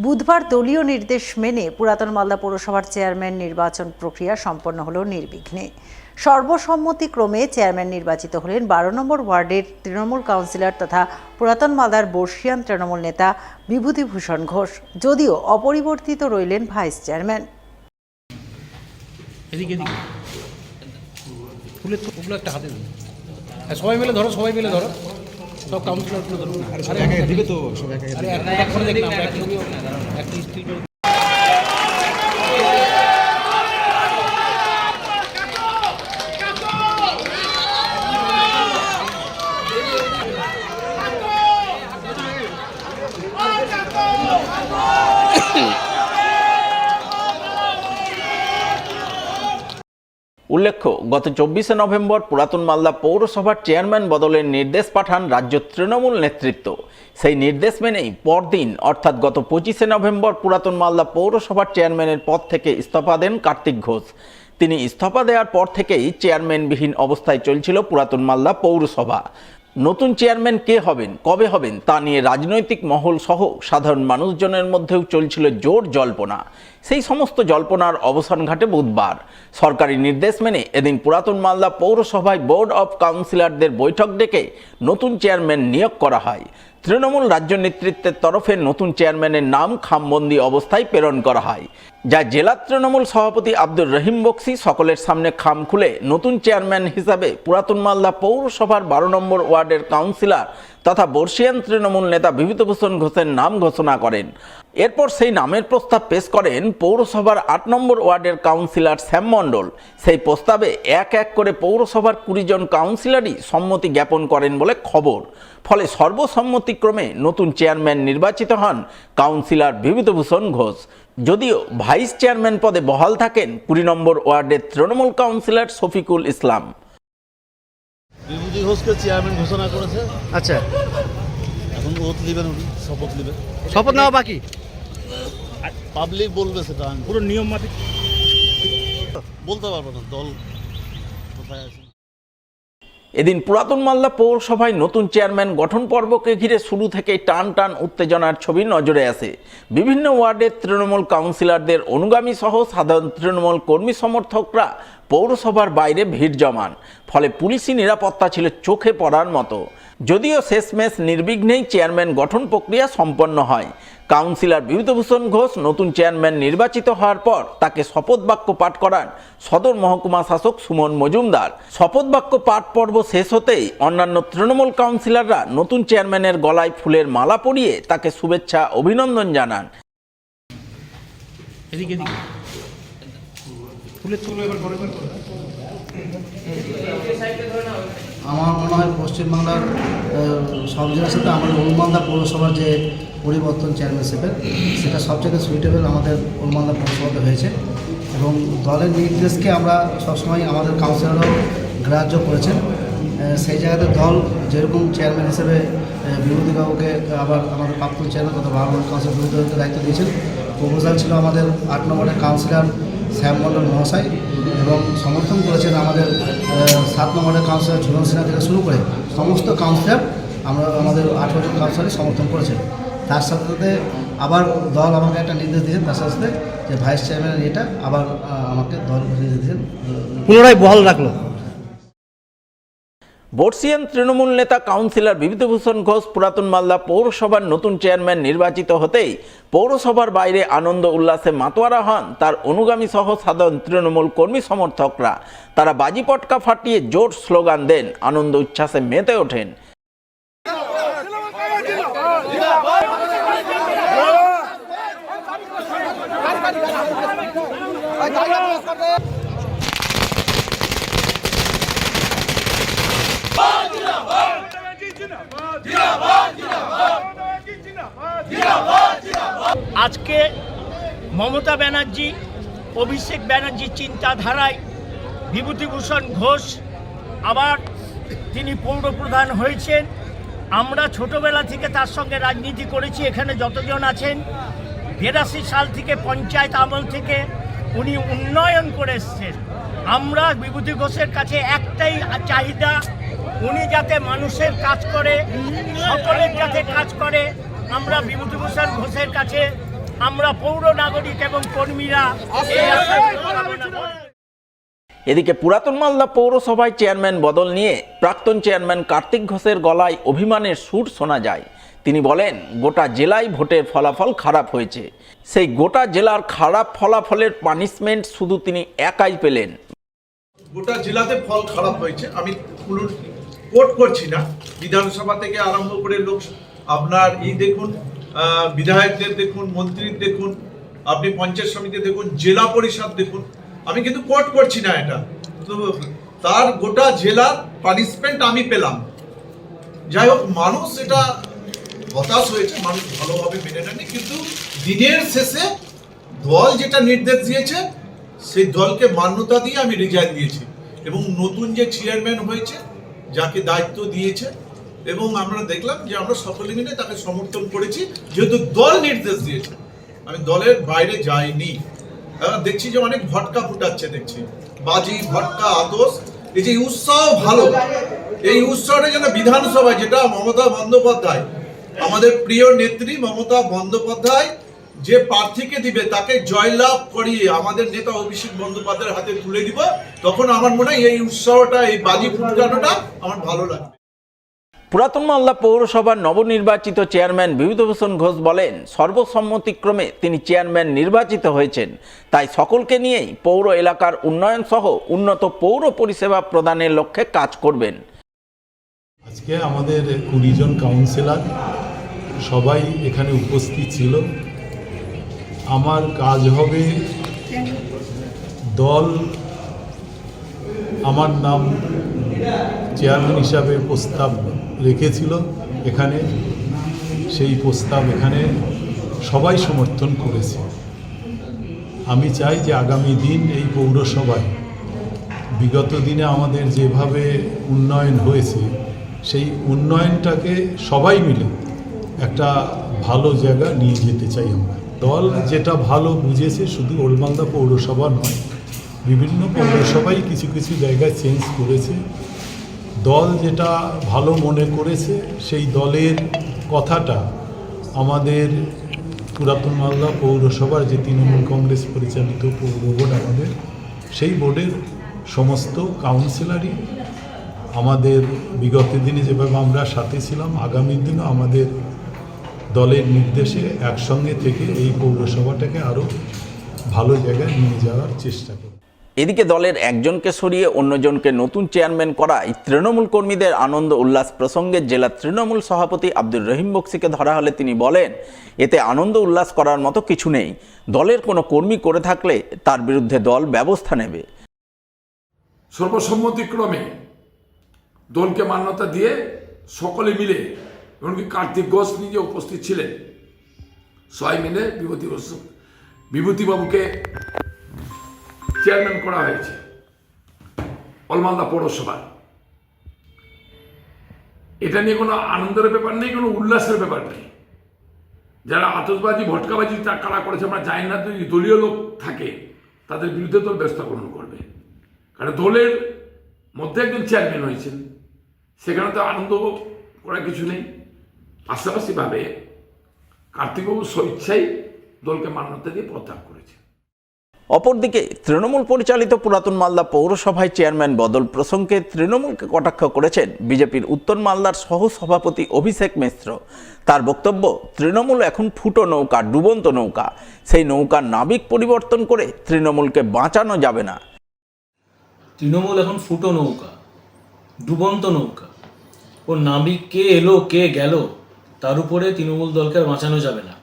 বুধবার দলীয় নির্দেশ মেনে পুরাতন মালদা পৌরসভার চেয়ারম্যান নির্বাচন প্রক্রিয়া সম্পন্ন হল নির্বিঘ্নে। সর্বসম্মতিক্রমে চেয়ারম্যান নির্বাচিত হলেন 12 নম্বর ওয়ার্ডের তৃণমূল কাউন্সিলর তথা পুরাতন মালদার বর্ষিয়ান তৃণমূল নেতা বিভূতিভূষণ ঘোষ। যদিও অপরিবর্তিত রইলেন ভাইস চেয়ারম্যান। সবাই মিলে ধরো সব কাউন্সিলরগুলো ধরো। দিবে তো সব উল্লেখ্য, গত 24শে নভেম্বর পুরাতন মালদা পৌরসভার চেয়ারম্যান বদলের নির্দেশ পাঠান রাজ্য তৃণমূল নেতৃত্ব। সেই নির্দেশ মেনেই পরদিন অর্থাৎ গত 25শে নভেম্বর পুরাতন মালদা পৌরসভার চেয়ারম্যানের পদ থেকে ইস্তফা দেন কার্তিক ঘোষ। তিনি ইস্তফা দেওয়ার পর থেকেই চেয়ারম্যানবিহীন অবস্থায় চলছিল পুরাতন মালদা পৌরসভা। নতুন চেয়ারম্যান কে হবেন, কবে হবেন তা নিয়ে রাজনৈতিক মহল সহ সাধারণ মানুষজনের মধ্যেও চলছিল জোর জল্পনা। সেই সমস্ত জল্পনার অবসান ঘটে বুধবার। সরকারি নির্দেশ মেনে এদিন পুরাতন মালদা পৌরসভায় বোর্ড অব কাউন্সিলরদের বৈঠক ডেকে নতুন চেয়ারম্যান নিয়োগ করা হয়। তৃণমূল রাজ্য নেতৃত্বের তরফে নতুন চেয়ারম্যানের নাম খামবন্দি অবস্থায় প্রেরণ করা হয়, যা জেলা তৃণমূল সভাপতি আব্দুর রহিম বক্সি সকলের সামনে খাম খুলে নতুন চেয়ারম্যান হিসাবে পুরাতন মালদা পৌরসভার 12 নম্বর ওয়ার্ডের কাউন্সিলর তথা বর্ষিয়ান তৃণমূল নেতা বিভূতিভূষণ ঘোষের নাম ঘোষণা করেন। এরপর সেই নামের প্রস্তাব পেশ করেন পৌরসভার 8 নম্বর ওয়ার্ডের কাউন্সিলর শ্যাম মণ্ডল। সেই প্রস্তাবে এক এক করে পৌরসভার 20 জন কাউন্সিলরই সম্মতি জ্ঞাপন করেন বলে খবর। ফলে সর্বসম্মতিক্রমে নতুন চেয়ারম্যান নির্বাচিত হন কাউন্সিলর বিভূতিভূষণ ঘোষ। যদিও ভাইস চেয়ারম্যান পদে বহাল থাকেন 20 নম্বর ওয়ার্ডের তৃণমূল কাউন্সিলর শফিকুল ইসলাম। বিভূতি ঘোষকে চেয়ারম্যান ঘোষণা করেছে। আচ্ছা, এখন ওথ নেবেন, উনি শপথ নেবেন। শপথ নেওয়া বাকি, পাবলিক বলবে সেটা, আমি পুরো নিয়ম মাফিক বলতে পারবো না দল কোথায় আছে। এদিন পুরাতন মালদা পৌরসভায় নতুন চেয়ারম্যান গঠন পর্বকে ঘিরে শুরু থেকেই টান টান উত্তেজনার ছবি নজরে আসে। বিভিন্ন ওয়ার্ডের তৃণমূল কাউন্সিলরদের অনুগামী সহ সাধারণ তৃণমূল কর্মী সমর্থকরা পৌরসভার বাইরে ভিড় জমান। ফলে পুলিশি নিরাপত্তা ছিল চোখে পড়ার মতো। যদিও শেষমেশ নির্বিঘ্নেই চেয়ারম্যান গঠন প্রক্রিয়া সম্পন্ন হয়। কাউন্সিলর বিভূতিভূষণ ঘোষ নতুন চেয়ারম্যান নির্বাচিত হওয়ার পর তাকে শপথ বাক্য পাঠ করান সদর মহকুমা শাসক সুমন মজুমদার। শপথ বাক্য পাঠ পর্ব শেষ হতেই অন্যান্য তৃণমূল কাউন্সিলররা নতুন চেয়ারম্যানের গলায় ফুলের মালা পরিয়ে তাকে শুভেচ্ছা অভিনন্দন জানান। আমার মনে হয় পশ্চিমবাংলার সব জেলার সাথে আমাদের উলমালদা পৌরসভার যে পরিবর্তন চেয়ারম্যানশিপের, সেটা সবচেয়ে সুইটেবল আমাদের উলমালদা পৌরসভাতে হয়েছে। এবং দলের নির্দেশকে আমরা সবসময় আমাদের কাউন্সিলররাও গ্রাহ্য করেছেন। সেই জায়গাতে দল যেরকম চেয়ারম্যান হিসেবে বিভূতি বাবুকে আবার আমাদের প্রাক্তন চেয়ারম্যান তথা 12 নম্বর কাউন্সিলর বিভূতিকে দায়িত্ব দিয়েছেন। প্রপোজাল ছিল আমাদের 8 নম্বরের কাউন্সিলর শ্যাম মণ্ডল মহাশয়, এবং সমর্থন করেছেন আমাদের 7 নম্বরের কাউন্সিলর ঝুলন সিনহা থেকে শুরু করে সমস্ত কাউন্সিলর আমাদের 18 জন কাউন্সিলর সমর্থন করেছেন। তার সাথে সাথে আবার দল আমাকে একটা নির্দেশ দিয়েছেন, তার সাথে সাথে যে ভাইস চেয়ারম্যানের এটা আবার আমাকে দল নির্দেশ দিয়েছেন, পুনরায় বহাল রাখলো। বর্ষিয়ান তৃণমূল নেতা কাউন্সিলর বিভূতিভূষণ ঘোষ পুরাতন মালদা পৌরসভার নতুন চেয়ারম্যান নির্বাচিত হতেই পৌরসভার বাইরে আনন্দ উল্লাসে মাতোয়ারা হন তার অনুগামী সহ সাধারণ তৃণমূল কর্মী সমর্থকরা। তারা বাজি পটকা ফাটিয়ে জোর স্লোগান দেন, আনন্দ উচ্ছ্বাসে মেতে ওঠেন। আজকে মমতা ব্যানার্জি, অভিষেক ব্যানার্জির চিন্তাধারায় বিভূতিভূষণ ঘোষ আবার তিনি পৌরপ্রধান হয়েছেন। আমরা ছোটবেলা থেকে তার সঙ্গে রাজনীতি করেছি। এখানে যতজন আছেন 82 সাল থেকে পঞ্চায়েত আমল থেকে উনি উন্নয়ন করে এসছেন। আমরা বিভূতি ঘোষের কাছে একটাই চাহিদা, উনি যাতে মানুষের কাজ করে, সকলের যাতে কাজ করে। আমরা বিভূতিভূষণ ঘোষের কাছে আমরা পৌর নাগরিক এবং কর্মীরা এই আশাকে কামনা করি। এদিকে পুরাতন মালদা পৌরসভায় চেয়ারম্যান বদল নিয়ে প্রাক্তন চেয়ারম্যান কার্তিক ঘোষের গলায় অভিমানের সুর শোনা যায়। তিনি বলেন, গোটা জেলায় ভোটের ফলাফল খারাপ হয়েছে, সেই গোটা জেলার খারাপ ফলাফলের পানিশমেন্ট শুধু তিনি একাই পেলেন। গোটা জেলাতে ফল খারাপ হয়েছে, আমি কোট করছি না। বিধানসভা থেকে আরম্ভ করে লোক আপনার দেখুন, বিধায়কদের দেখুন, মন্ত্রীর দেখুন, আপনি পঞ্চায়েত সমিতি দেখুন, জেলা পরিষদ দেখুন, আমি কিন্তু কোট করছি না এটা। তো তার গোটা জেলার পানিশমেন্ট আমি পেলাম। যাই হোক, মানুষ এটা হতাশ হয়েছে, মানুষ ভালোভাবে মেনে নেয়নি, কিন্তু দিনের শেষে দল যেটা নির্দেশ দিয়েছে সেই দলকে মান্যতা দিয়ে আমি রিজাইন দিয়েছি। এবং নতুন যে চেয়ারম্যান হয়েছে, যাকে দায়িত্ব দিয়েছে, এবং আমরা দেখলাম যে আমরা সকলে মিলে তাকে সমর্থন করেছি, যেহেতু দল নির্দেশ দিয়েছে। আমি দলের বাইরে যাইনি। দেখছি যে অনেক ভটকা ফুটাচ্ছে, দেখছি বাজি, ভটকা, আতস। এই যে উৎসাহ ভালো, এই উৎসাহটা যেন বিধানসভায়, যেটা মমতা বন্দ্যোপাধ্যায়, আমাদের প্রিয় নেত্রী মমতা বন্দ্যোপাধ্যায় যে প্রার্থীকে দিবে তাকে জয়লাভ করিয়ে আমাদের নেতা অভিষেক বন্দ্যোপাধ্যায়ের হাতে তুলে দিব, তখন আমার মনে হয় এই উৎসাহটা, এই বাজি ফুটানোটা আমার ভালো লাগবে। পুরাতন মালদা পৌরসভার নবনির্বাচিত চেয়ারম্যান বিভূতিভূষণ ঘোষ বলেন, সর্বসম্মতিক্রমে তিনি চেয়ারম্যান নির্বাচিত হয়েছেন, তাই সকলকে নিয়েই পৌর এলাকার উন্নয়ন সহ উন্নত পৌর পরিষেবা প্রদানের লক্ষ্যে কাজ করবেন। আজকে আমাদের 20 জন কাউন্সিলর সবাই এখানে উপস্থিত ছিল। আমার কাজ হবে, দল আমার নাম চেয়ারম্যান হিসাবে প্রস্তাব রেখেছিল এখানে, সেই প্রস্তাব এখানে সবাই সমর্থন করেছে। আমি চাই যে আগামী দিন এই পৌরসভায় বিগত দিনে আমাদের যেভাবে উন্নয়ন হয়েছে, সেই উন্নয়নটাকে সবাই মিলে একটা ভালো জায়গা নিয়ে যেতে চাই আমরা। দল যেটা ভালো বুঝেছে, শুধু ওল্ড মালদা পৌরসভা নয়, বিভিন্ন পৌরসভায় কিছু কিছু জায়গায় চেঞ্জ করেছে। দল যেটা ভালো মনে করেছে, সেই দলের কথাটা আমাদের পুরাতন মালদা পৌরসভার যে তৃণমূল কংগ্রেস পরিচালিত পৌর বোর্ড আমাদের, সেই বোর্ডের সমস্ত কাউন্সিলরই আমাদের বিগত দিনে যেভাবে আমরা সাথে ছিলাম, আগামী দিনও আমাদের দলের নির্দেশে একসঙ্গে থেকে এই পৌরসভাটাকে আরও ভালো জায়গায় নিয়ে যাওয়ার চেষ্টা করব। এদিকে দলের একজনকে সরিয়ে অন্যজনকে নতুন চেয়ারম্যান করায় তৃণমূল কর্মীদের আনন্দ উল্লাস প্রসঙ্গে জেলা তৃণমূল সভাপতি আব্দুর রহিম বক্সিকে ধরা হলে তিনি বলেন, এতে আনন্দ উল্লাস করার মতো কিছু নেই। দলের কোনো কর্মী করে থাকলে তার বিরুদ্ধে দল ব্যবস্থা নেবে। সর্বসম্মতিক্রমে দলকে মান্যতা দিয়ে সকলে মিলে, এমনকি কার্তিক ঘোষ নিজে উপস্থিত ছিলেন, সবাই মিলে বিভূতিবাবুকে চেয়ারম্যান করা হয়েছে ওল্ড মালদা পৌরসভার। এটা নিয়ে কোনো আনন্দের ব্যাপার নেই, কোনো উল্লাসের ব্যাপার নেই। যারা আতশবাজি, ভটকাবাজি কারা করেছে আমরা জানি না। যদি দলীয় লোক থাকে তাদের বিরুদ্ধে দল ব্যবস্থা গ্রহণ করবে, কারণ দলের মধ্যে একজন চেয়ারম্যান হয়েছেন, সেখানে তো আনন্দ করার কিছু নেই। পাশাপাশিভাবে কার্তিকবাবু স্বেচ্ছায় দলকে মান্যতা দিয়ে প্রত্যাহার করেছে। অপরদিকে তৃণমূল পরিচালিত পুরাতন মালদা পৌরসভায় চেয়ারম্যান বদল প্রসঙ্গে তৃণমূলকে কটাক্ষ করেছেন বিজেপির উত্তর মালদার সহ সভাপতি অভিষেক মিশ্র। তার বক্তব্য, তৃণমূল এখন ফুটো নৌকা, ডুবন্ত নৌকা, সেই নৌকার নাবিক পরিবর্তন করে তৃণমূলকে বাঁচানো যাবে না। তৃণমূল এখন ফুটো নৌকা, ডুবন্ত নৌকা, ও নাবিক কে এলো কে গেল তার উপরে তৃণমূল দলকে আর বাঁচানো যাবে না।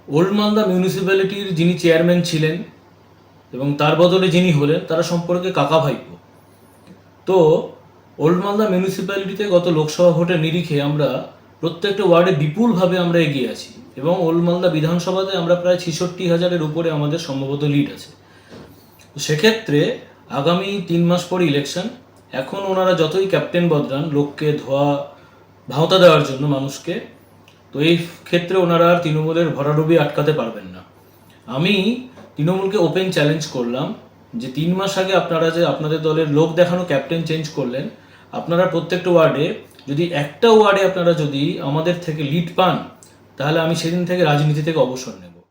ওল্ড মালদা মিউনিসিপ্যালিটির যিনি চেয়ারম্যান ছিলেন এবং তার বদলে যিনি হলেন, তারা সম্পর্কে কাকা ভাইপো। তো ওল্ড মালদা মিউনিসিপ্যালিটিতে গত লোকসভা ভোটের নিরিখে আমরা প্রত্যেকটা ওয়ার্ডে বিপুলভাবে আমরা এগিয়ে আছি, এবং ওল্ড মালদা বিধানসভাতে আমরা প্রায় 66,000-এর উপরে আমাদের সম্ভবত লিড আছে। তো সেক্ষেত্রে আগামী 3 মাস পর ইলেকশন। এখন ওনারা যতই ক্যাপ্টেন বদলান লোককে ভাওতা দেওয়ার জন্য মানুষকে, তো এই ক্ষেত্রে ওনারা আর তৃণমূলের ভরাডুবি আটকাতে পারবেন না। আমি তৃণমূলকে ওপেন চ্যালেঞ্জ করলাম যে 3 মাস আগে আপনারা যে আপনাদের দলের লোক দেখানো ক্যাপ্টেন চেঞ্জ করলেন, আপনারা প্রত্যেকটা ওয়ার্ডে যদি একটা ওয়ার্ডে আপনারা যদি আমাদের থেকে লিড পান, তাহলে আমি সেদিন থেকে রাজনীতি থেকে অবসর নেব।